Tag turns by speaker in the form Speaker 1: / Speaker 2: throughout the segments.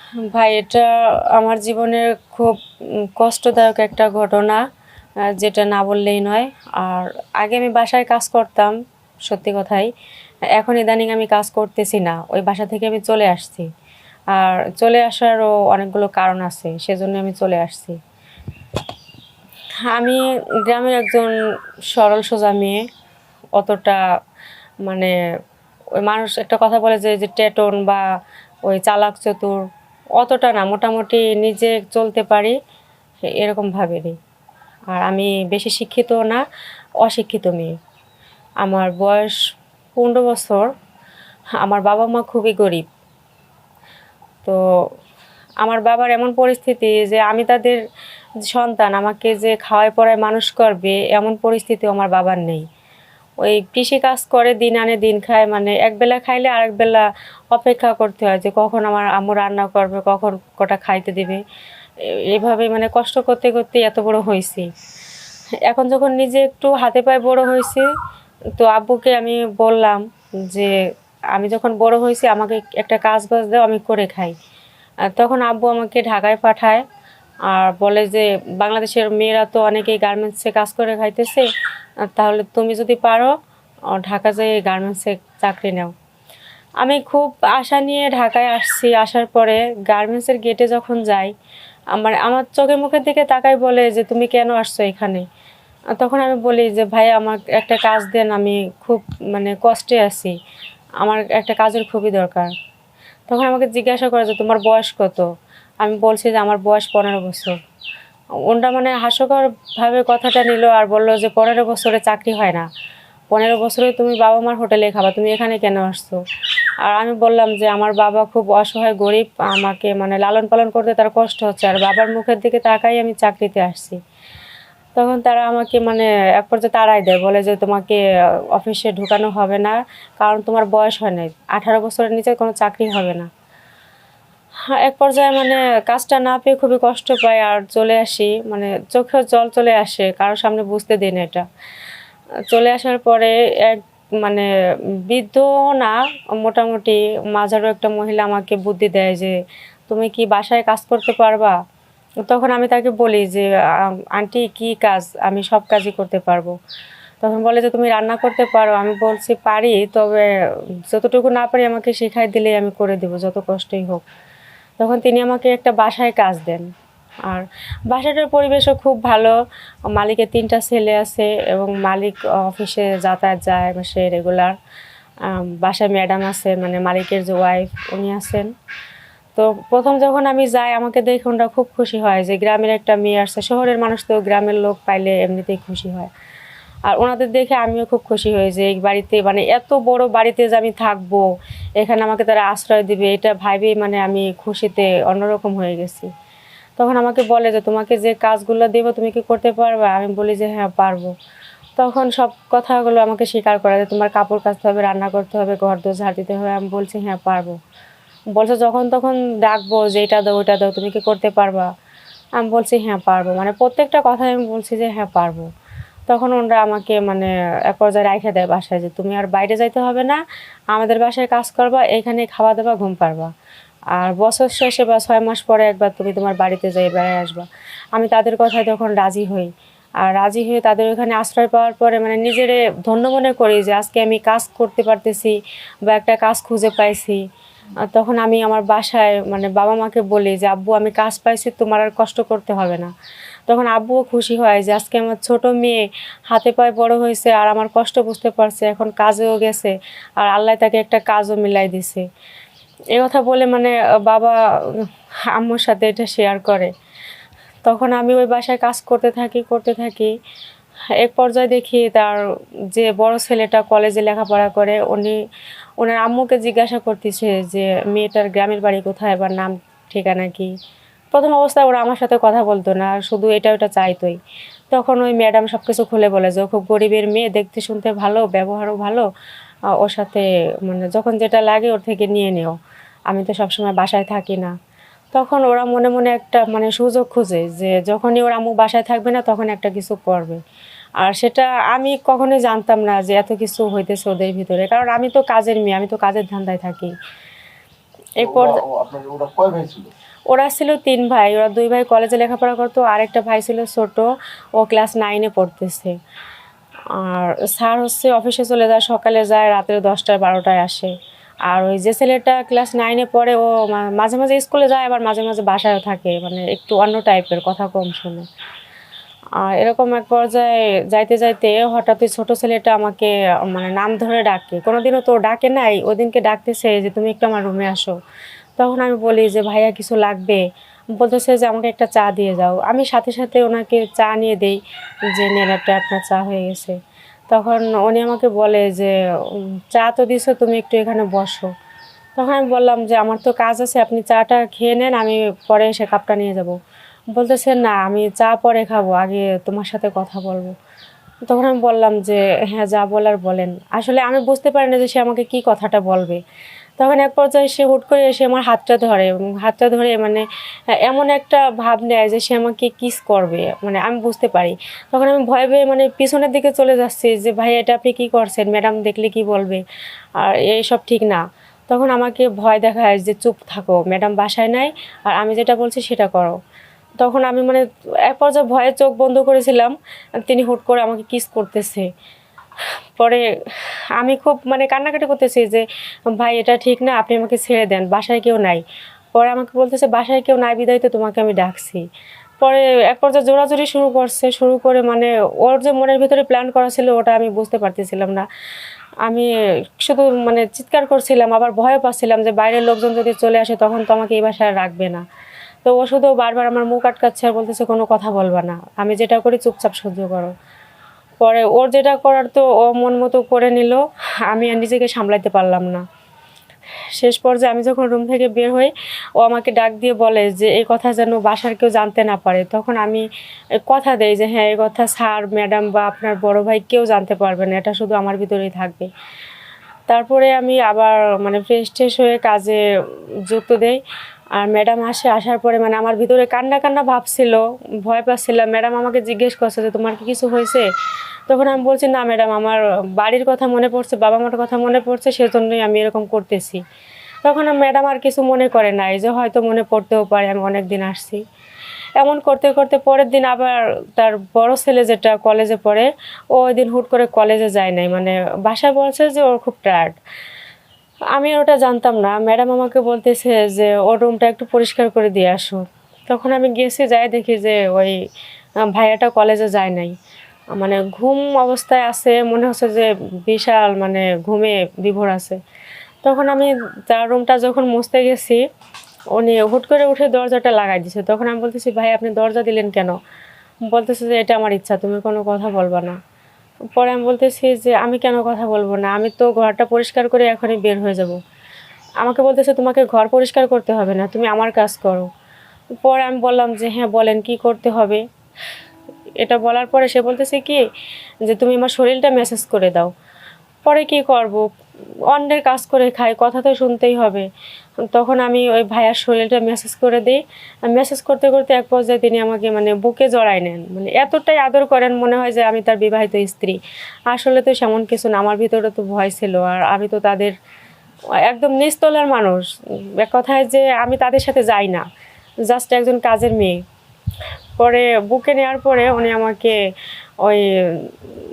Speaker 1: ভাই, এটা আমার জীবনের খুব কষ্টদায়ক একটা ঘটনা, যেটা না বললেই নয়। আর আগে আমি বাসায় কাজ করতাম, সত্যি কথাই। এখন ইদানিং আমি কাজ করতেছি না। ওই বাসা থেকে আমি চলে আসছি। আর চলে আসারও অনেকগুলো কারণ আছে, সেজন্য আমি চলে আসছি। আমি গ্রামের একজন সরল সোজা মেয়ে। অতটা মানে ওই মানুষ একটা কথা বলে যে টেটন বা ওই চালাক চতুর, অতটা না, মোটামুটি নিজে চলতে পারি এরকম ভাবেরই। আর আমি বেশি শিক্ষিতও না, অশিক্ষিত মেয়ে। আমার বয়স 15 বছর। আমার বাবা মা খুবই গরিব। তো আমার বাবার এমন পরিস্থিতি যে আমি তাদের সন্তান, আমাকে যে খাওয়ায় পড়ায় মানুষ করবে এমন পরিস্থিতিও আমার বাবার নেই। ওই কৃষি কাজ করে দিন আনে দিন খায়, মানে একবেলা খাইলে আরেক বেলা অপেক্ষা করতে হয় যে কখন আমার আম্মু রান্না করবে, কখন কটা খাইতে দিবে। এভাবে মানে কষ্ট করতে করতে এত বড় হয়েছি। এখন যখন নিজে একটু হাতে পায়ে বড় হয়েছি, তো আব্বুকে আমি বললাম যে আমি যখন বড় হয়েছি আমাকে একটা কাজ বাজ দাও, আমি করে খাই। আর তখন আব্বু আমাকে ঢাকায় পাঠায়। আর বলে যে বাংলাদেশের মেয়েরা তো অনেকেই গার্মেন্টসে কাজ করে খাইতেছে, তাহলে তুমি যদি পারো ঢাকা যেয়ে গার্মেন্টসে চাকরি নাও। আমি খুব আশা নিয়ে ঢাকায় আসছি। আসার পরে গার্মেন্টসের গেটে যখন যাই, আমার চোখে মুখের দিকে তাকাই, বলে যে তুমি কেন আসছো এখানে। তখন আমি বলি যে ভাই, আমার একটা কাজ দেন, আমি খুব মানে কষ্টে আছি, আমার একটা কাজের খুবই দরকার। তখন আমাকে জিজ্ঞাসা করে যে তোমার বয়স কত। আমি বলছি যে আমার বয়স 15 বছর। ওনটা মানে হাস্যকরভাবে কথাটা নিল আর বলল যে 15 বছরে চাকরি হয় না, 15 বছরে তুমি বাবা মার হোটেলে খাবা, তুমি এখানে কেন আসছো। আর আমি বললাম যে আমার বাবা খুব অসহায় গরিব, আমাকে মানে লালন পালন করতে তার কষ্ট হচ্ছে, আর বাবার মুখের দিকে তাকাই আমি চাকরিতে আসছি। তখন তারা আমাকে মানে এক পর্যায়ে তাড়াই দেয়, বলে যে তোমাকে অফিসে ঢুকানো হবে না, কারণ তোমার বয়স হয় নাই, 18 বছরের নিচে কোনো চাকরি হবে না। হ্যাঁ, এক পর্যায়ে মানে কাজটা না পেয়ে খুবই কষ্ট পাই আর চলে আসি, মানে চোখের জল চলে আসে, কারোর সামনে বুঝতে দিই না এটা। চলে আসার পরে এক মানে বৃদ্ধ না, মোটামুটি মাঝারও একটা মহিলা আমাকে বুদ্ধি দেয় যে তুমি কি বাসায় কাজ করতে পারবা। তখন আমি তাকে বলি যে আন্টি কি কাজ, আমি সব কাজই করতে পারবো। তখন বলে যে তুমি রান্না করতে পারো। আমি বলছি পারি, তবে যতটুকু না পারি আমাকে শেখাই দিলেই আমি করে দেবো, যত কষ্টই হোক। তখন তিনি আমাকে একটা বাসায় কাজ দেন। আর বাসাটার পরিবেশও খুব ভালো। মালিকের 3টা ছেলে আছে এবং মালিক অফিসে যাতায়াত যায় মাসে রেগুলার। বাসায় ম্যাডাম আছে, মানে মালিকের যে ওয়াইফ উনি আছেন। তো প্রথম যখন আমি যাই আমাকে দেখে ওনারা খুব খুশি হয় যে গ্রামের একটা মেয়ে আসছে। শহরের মানুষ তো গ্রামের লোক পাইলে এমনিতেই খুশি হয়। আর ওনাদের দেখে আমিও খুব খুশি হই যে এই বাড়িতে, মানে এত বড় বাড়িতে যে আমি থাকবো, এখানে আমাকে তারা আশ্রয় দিবে, এটা ভাবেই মানে আমি খুশিতে অন্যরকম হয়ে গেছি। তখন আমাকে বলে যে তোমাকে যে কাজগুলো দেবো তুমি কি করতে পারবে। আমি বলি যে হ্যাঁ পারবো। তখন সব কথাগুলো আমাকে স্বীকার করা যে তোমার কাপড় কাচতে হবে, রান্না করতে হবে, ঘর দোর ঝাড় দিতে হবে। আমি বলছি হ্যাঁ পারবো। বলছে যখন তখন ডাকবো যে এটা দাও ওইটা দাও, তুমি কি করতে পারবা। আমি বলছি হ্যাঁ পারবো, মানে প্রত্যেকটা কথাই আমি বলছি যে হ্যাঁ পারবো। তখন ওনারা আমাকে মানে এক পর্যায়ে রাইখে দেয় বাসায়, যে তুমি আর বাইরে যাইতে হবে না, আমাদের বাসায় কাজ করবা, এখানে খাওয়া দাওয়া ঘুম পারবা। আর বছর শেষে বা 6 মাস পরে একবার তুমি তোমার বাড়িতে যাই বেড়ায় আসবা। আমি তাদের কথায় তখন রাজি হই। আর রাজি হয়ে তাদের ওখানে আশ্রয় পাওয়ার পরে মানে নিজেরে ধন্য মনে করি যে আজকে আমি কাজ করতে পারতেছি বা একটা কাজ খুঁজে পাইছি। তখন আমি আমার বাসায় মানে বাবা মাকে বলি যে আব্বু আমি কাজ পাইছি, তোমার আর কষ্ট করতে হবে না। তখন আব্বুও খুশি হয় যে আজকে আমার ছোট মেয়ে হাতে পায়ে বড় হয়েছে আর আমার কষ্ট বুঝতে পারছে, এখন কাজেও গেছে আর আল্লাহ তাকে একটা কাজও মিলাই দিছে। এই কথা বলে মানে বাবা আম্মুর সাথে এটা শেয়ার করে। তখন আমি ওই বাসায় কাজ করতে থাকি। এক পর্যায়ে দেখি তার যে বড় ছেলেটা কলেজে লেখাপড়া করে, ওনার আম্মুকে জিজ্ঞাসা করতেছে যে মেয়েটার গ্রামের বাড়ি কোথায় বা নাম ঠিকানা কি। প্রথম অবস্থায় ওরা আমার সাথে কথা বলতো না, শুধু এটা ওটা চাইতোই। তখন ওই ম্যাডাম সব কিছু খুলে বলে যে ও খুব গরিবের মেয়ে, দেখতে শুনতে ভালো, ব্যবহারও ভালো। ওর সাথে মানে যখন যেটা লাগে ওর থেকে নিয়ে নিও, আমি তো সবসময় বাসায় থাকি না। তখন ওরা মনে মনে একটা মানে সুযোগ খুঁজে যে যখনই ওর আম্মু বাসায় থাকবে না তখন একটা কিছু করবে। আর সেটা আমি কখনোই জানতাম না যে এত কিছু হইতেছে ওদের ভিতরে, কারণ আমি তো কাজের মেয়ে, আমি তো কাজের ধান্দায় থাকি। এই ওরা ছিল 3 ভাই, ওরা 2 ভাই কলেজে লেখাপড়া করতো, আরেকটা ভাই ছিল ছোট, ও ক্লাস 9-এ পড়তেছে। আর স্যার হচ্ছে অফিসে চলে যায়, সকালে যায়, রাত্রে 10টায় 12টায় আসে। আর ওই যে ছেলেটা ক্লাস 9-এ পড়ে, ও মাঝে মাঝে স্কুলে যায়, আবার মাঝে মাঝে বাসায়ও থাকে, মানে একটু অন্য টাইপের, কথা কম শোনে। আর এরকম এক পর্যায়ে যাইতে যাইতে হঠাৎ ওই ছোটো ছেলেটা আমাকে মানে নাম ধরে ডাকে, কোনোদিনও তো ডাকে নাই, ওদিনকে ডাকতেছে যে তুমি একটু আমার রুমে আসো। তখন আমি বলি যে ভাইয়া কিছু লাগবে? বলতেছে যে আমাকে একটা চা দিয়ে যাও। আমি সাথে সাথে ওনাকে চা নিয়ে দেই, যে নেন একটা আপনার চা হয়ে গেছে। তখন উনি আমাকে বলে যে চা তো দিছো, তুমি একটু এখানে বসো। তখন আমি বললাম যে আমার তো কাজ আছে, আপনি চাটা খেয়ে নেন, আমি পরে এসে কাপটা নিয়ে যাব। বলতেছে না, আমি চা পরে খাবো, আগে তোমার সাথে কথা বলবো। তখন আমি বললাম যে হ্যাঁ, যা বলার বলেন। আসলে আমি বুঝতে পারি না যে সে আমাকে কী কথাটা বলবে। তখন এক পর্যায়ে সে হুট করে এসে আমার হাতটা ধরে, এবং হাতটা ধরে মানে এমন একটা ভাব নেয় যে সে আমাকে কিস করবে, মানে আমি বুঝতে পারি। তখন আমি ভয়ে ভয়ে মানে পিছনের দিকে চলে যাচ্ছি যে ভাই এটা আপনি কী করছেন, ম্যাডাম দেখলে কি বলবে, আর এইসব ঠিক না। তখন আমাকে ভয় দেখায় যে চুপ থাকো, ম্যাডাম বাসায় নাই, আর আমি যেটা বলছি সেটা করো। তখন আমি মানে এক পর্যায়ে ভয়ে চোখ বন্ধ করেছিলাম, তিনি হুট করে আমাকে কিস করতেছে। পরে আমি খুব মানে কান্নাকাটি করতেছি যে ভাই এটা ঠিক না, আপনি আমাকে ছেড়ে দেন, বাসায় কেউ নাই। পরে আমাকে বলতেছে বাসায় কেউ নাই বিধায় তো তোমাকে আমি ডাকছি। পরে এক পর্যায়ে জোরাজুরি শুরু করছে, শুরু করে মানে ওর যে মনের ভিতরে প্ল্যান করা ছিল ওটা আমি বুঝতে পারতেছিলাম না। আমি শুধু মানে চিৎকার করছিলাম, আবার ভয় পাচ্ছিলাম যে বাইরের লোকজন যদি চলে আসে তখন তো আমাকে এই বাসায় রাখবে না। তো ও শুধু বারবার আমার মুখ আটকাচ্ছে আর বলতেছে কোনো কথা বলবা না, আমি যেটা করি চুপচাপ সহ্য করো। পরে ওর যেটা করার তো ও মন মতো করে নিল, আমি আর নিজেকে সামলাইতে পারলাম না। শেষ পর্যায়ে আমি যখন রুম থেকে বের হই, ও আমাকে ডাক দিয়ে বলে যে এই কথা যেন বাসার কেউ জানতে না পারে। তখন আমি কথা দেই যে হ্যাঁ, এই কথা স্যার, ম্যাডাম বা আপনার বড় ভাই কেউ জানতে পারবে না, এটা শুধু আমার ভিতরেই থাকবে। তারপরে আমি আবার মানে ফ্রেশ ট্রেশ হয়ে কাজে যুক্ত দেই। আর ম্যাডাম আসার পরে মানে আমার ভিতরে কান্না কান্না ভাব ছিল, ভয় পাচ্ছিলাম। ম্যাডাম আমাকে জিজ্ঞেস করছে যে তোমার কি কিছু হয়েছে? তখন আমি বলছি না ম্যাডাম, আমার বাড়ির কথা মনে পড়ছে, বাবা মার কথা মনে পড়ছে, সেজন্যই আমি এরকম করতেছি। তখন ম্যাডাম আর কিছু মনে করে নাই, যে হয়তো মনে পড়তেও পারে আমি অনেক দিন আসছি। এমন করতে করতে পরের দিন আবার তার বড় ছেলে যেটা কলেজে পড়ে, ও ওই দিন হুট করে কলেজে যায় নাই, মানে বাসায় বলছে যে ওর খুব টায়ার্ড। আমি ওটা জানতাম না, ম্যাডাম আমাকে বলতেছে যে ওর রুমটা একটু পরিষ্কার করে দিয়ে আসো। তখন আমি গেছি, যাই দেখি যে ওই ভাইয়াটা কলেজে যায় নাই, মানে ঘুম অবস্থায় আছে, মনে হচ্ছে যে বিশাল মানে ঘুমে বিভোর আছে। তখন আমি তার রুমটা যখন মুছতে গেছি, উনি হুট করে উঠে দরজাটা লাগাই দিছে। তখন আমি বলতেছি ভাই আপনি দরজা দিলেন কেন? বলতেছে যে এটা আমার ইচ্ছা, তুমি কোনো কথা বলবা না। পরে আমি বলতেছি যে আমি কেন কথা বলবো না, আমি তো ঘরটা পরিষ্কার করে এখনই বের হয়ে যাব। আমাকে বলতেছে তোমাকে ঘর পরিষ্কার করতে হবে না, তুমি আমার কাজ করো। পরে আমি বললাম যে হ্যাঁ বলেন কি করতে হবে। এটা বলার পরে সে বলতেছে কি যে তুমি আমার শরীরটা ম্যাসাজ করে দাও। পরে কি করব, অন্যের কাজ করে খাই, কথা তো শুনতেই হবে। তখন আমি ওই ভাইয়ার শরীরটা ম্যাসাজ করে দিই। ম্যাসাজ করতে করতে এক পর্যায়ে তিনি আমাকে মানে বুকে জড়ায় নেন, মানে এতটাই আদর করেন, মনে হয় যে আমি তার বিবাহিত স্ত্রী। আসলে তো সেমন কিছু না, আমার ভিতরে তো ভয় ছিল, আর আমি তো তাদের একদম নিচতলার মানুষ। এক কথায় যে আমি তাদের সাথে যাই না, জাস্ট একজন কাজের মেয়ে। পরে বুকে নেওয়ার পরে উনি আমাকে ওই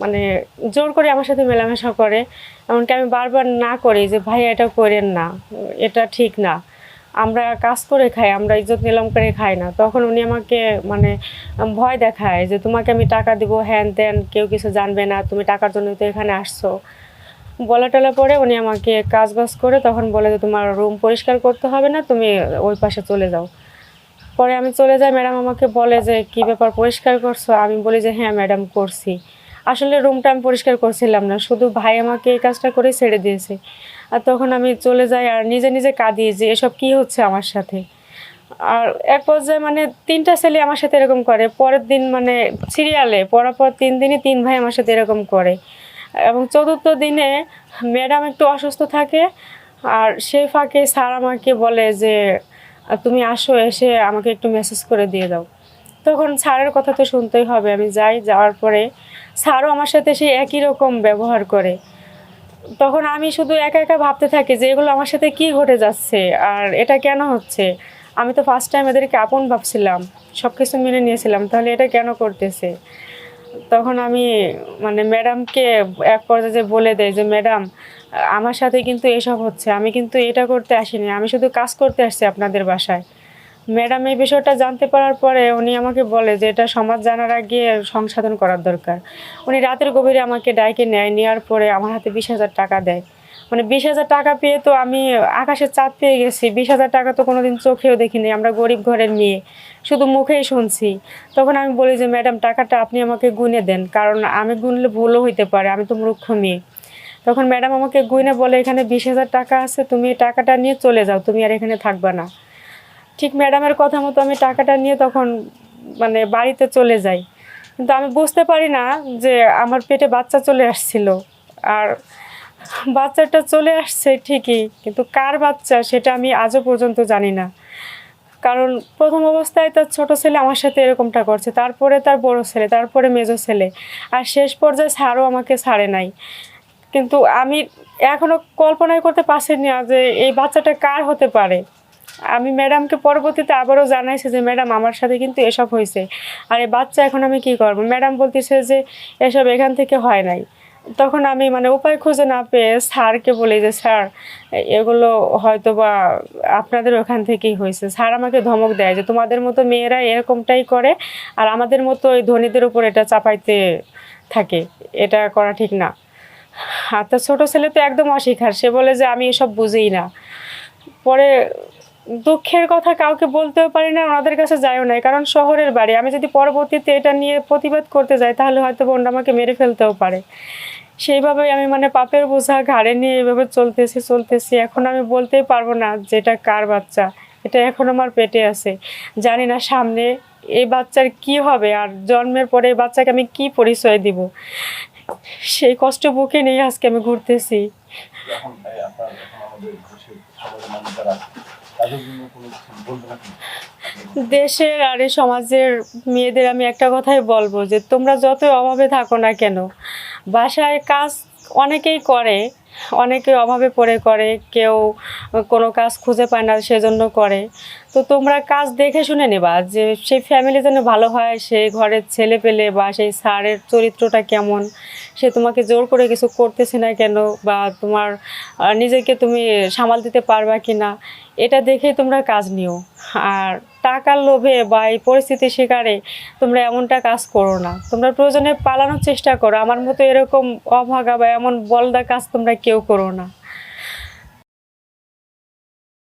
Speaker 1: মানে জোর করে আমার সাথে মেলামেশা করে। এমনকি আমি বারবার না করি যে ভাই এটা করেন না, এটা ঠিক না, আমরা কাজ করে খাই, আমরা ইজ্জত নিলাম করে খাই না। তখন উনি আমাকে মানে ভয় দেখায় যে তোমাকে আমি টাকা দিব, হ্যান ত্যান, কেউ কিছু জানবে না, তুমি টাকার জন্য তো এখানে আসছো। বলা টলা পরে উনি আমাকে কাজ বাজ করে তখন বলে যে তোমার রুম পরিষ্কার করতে হবে না, তুমি ওই পাশে চলে যাও। পরে আমি চলে যাই, ম্যাডাম আমাকে বলে যে কী ব্যাপার, পরিষ্কার করছো? আমি বলি যে হ্যাঁ ম্যাডাম করছি। আসলে রুমটা আমি পরিষ্কার করছিলাম না, শুধু ভাই আমাকে এই কাজটা করে ছেড়ে দিয়েছে। আর তখন আমি চলে যাই আর নিজে নিজে কাঁদি যে এসব কী হচ্ছে আমার সাথে। আর এক পর্যায়ে মানে 3টা ছেলে আমার সাথে এরকম করে, পরের দিন মানে সিরিয়ালে পরপর 3 দিনই 3 ভাই আমার সাথে এরকম করে। এবং 4র্থ দিনে ম্যাডাম একটু অসুস্থ থাকে, আর সেই ফাঁকে স্যার আমাকে বলে যে তুমি আসো, এসে আমাকে একটু মেসেজ করে দিয়ে দাও। তখন স্যারের কথা তো শুনতেই হবে, আমি যাই, যাওয়ার পরে স্যারও আমার সাথে সেই একই রকম ব্যবহার করে। তখন আমি শুধু একা একা ভাবতে থাকি যে এগুলো আমার সাথে কি ঘটে যাচ্ছে আর এটা কেন হচ্ছে। আমি তো ফার্স্ট টাইম এদেরকে আপন ভাবছিলাম, সব কিছু মেনে নিয়েছিলাম, তাহলে এটা কেন করতেছে। তখন আমি মানে ম্যাডামকে এক পর্যায়ে যে বলে দেয় যে ম্যাডাম, আমার সাথে কিন্তু এসব হচ্ছে, আমি কিন্তু এটা করতে আসিনি, আমি শুধু কাজ করতে আসছি আপনাদের বাসায়। ম্যাডাম এই বিষয়টা জানতে পারার পরে উনি আমাকে বলে যে এটা সমাজ জানার আগে সংশোধন করার দরকার। উনি রাতের গভীরে আমাকে ডাইকে নেয়, নেওয়ার পরে আমার হাতে 20,000 টাকা দেয়। মানে 20,000 টাকা পেয়ে তো আমি আকাশের চাঁদ পেয়ে গেছি। 20,000 টাকা তো কোনোদিন চোখেও দেখিনি, আমরা গরিব ঘরের মেয়ে, শুধু মুখেই শুনছি। তখন আমি বলি যে ম্যাডাম টাকাটা আপনি আমাকে গুনে দেন, কারণ আমি গুনলে ভুলও হইতে পারে, আমি তো মূর্খ মেয়ে। তখন ম্যাডাম আমাকে গুনে বলে এখানে 20,000 টাকা আছে, তুমি এই টাকাটা নিয়ে চলে যাও, তুমি আর এখানে থাকবা না। ঠিক ম্যাডামের কথা মতো আমি টাকাটা নিয়ে তখন মানে বাড়িতে চলে যাই। কিন্তু আমি বুঝতে পারি না যে আমার পেটে বাচ্চা চলে আসছিল। আর বাচ্চাটা চলে আসছে ঠিকই, কিন্তু কার বাচ্চা সেটা আমি আজও পর্যন্ত জানি না। কারণ প্রথম অবস্থায় তার ছোট ছেলে আমার সাথে এরকমটা করছে, তারপরে তার বড় ছেলে, তারপরে মেজো ছেলে, আর শেষ পর্যায়ে স্যারও আমাকে ছাড়ে নাই। কিন্তু আমি এখনও কল্পনাই করতে পারছি না যে এই বাচ্চাটা কার হতে পারে। আমি ম্যাডামকে পরবর্তীতে আবারও জানাইছি যে ম্যাডাম আমার সাথে কিন্তু এসব হয়েছে, আর এই বাচ্চা এখন আমি কি করব। ম্যাডাম বলতেছে যে এসব এখান থেকে হয় নাই। তখন আমি মানে উপায় খুঁজে না পেয়ে স্যারকে বলি যে স্যার, এগুলো হয়তো বা আপনাদের ওখান থেকেই হয়েছে। স্যার আমাকে ধমক দেয় যে তোমাদের মতো মেয়েরা এরকমটাই করে, আর আমাদের মতো ওই ধনীদের উপর এটা চাপাইতে থাকে, এটা করা ঠিক না। আর তার ছোটো ছেলে তো একদম অস্বীকার, সে বলে যে আমি এসব বুঝিই না। পরে দুঃখের কথা কাউকে বলতেও পারি না, ওনাদের কাছে যাইও নাই, কারণ শহরের বাড়ি। আমি যদি পরবর্তীতে এটা নিয়ে প্রতিবাদ করতে যাই তাহলে হয়তো বোনটা আমাকে মেরে ফেলতেও পারে। সেইভাবেই আমি মানে পাপের বোঝা ঘাড়ে নিয়ে এইভাবে চলতেছি। এখন আমি বলতেই পারবো না যে এটা কার বাচ্চা, এটা এখন আমার পেটে আছে। জানি না সামনে এই বাচ্চার কি হবে, আর জন্মের পরে এই বাচ্চাকে আমি কি পরিচয় দিব, সেই কষ্ট বুকে নিয়ে আজকে আমি ঘুরতেছি। দেশের আর এই সমাজের মেয়েদের আমি একটা কথাই বলবো যে তোমরা যতই অভাবে থাকো না কেন, বাসায় কাজ অনেকেই করে, অনেকে অভাবে পড়ে করে, কেউ কোনো কাজ খুঁজে পায় না সেজন্য করে। তো তোমরা কাজ দেখে শুনে নেবা যে সেই ফ্যামিলি যেন ভালো হয়, সেই ঘরের ছেলে পেলে বা সেই স্যারের চরিত্রটা কেমন, সে তোমাকে জোর করে কিছু করতেছে না কেন, বা তোমার নিজেকে তুমি সামাল দিতে পারবা কি না, এটা দেখেই তোমরা কাজ নিও। আর টাকার লোভে বা এই পরিস্থিতির শিকারে তোমরা এমনটা কাজ করো না। তোমরা প্রয়োজনে পালানোর চেষ্টা করো, আমার মতো এরকম অভাগা বা এমন বলদা কাজ তোমরা কেউ করো না।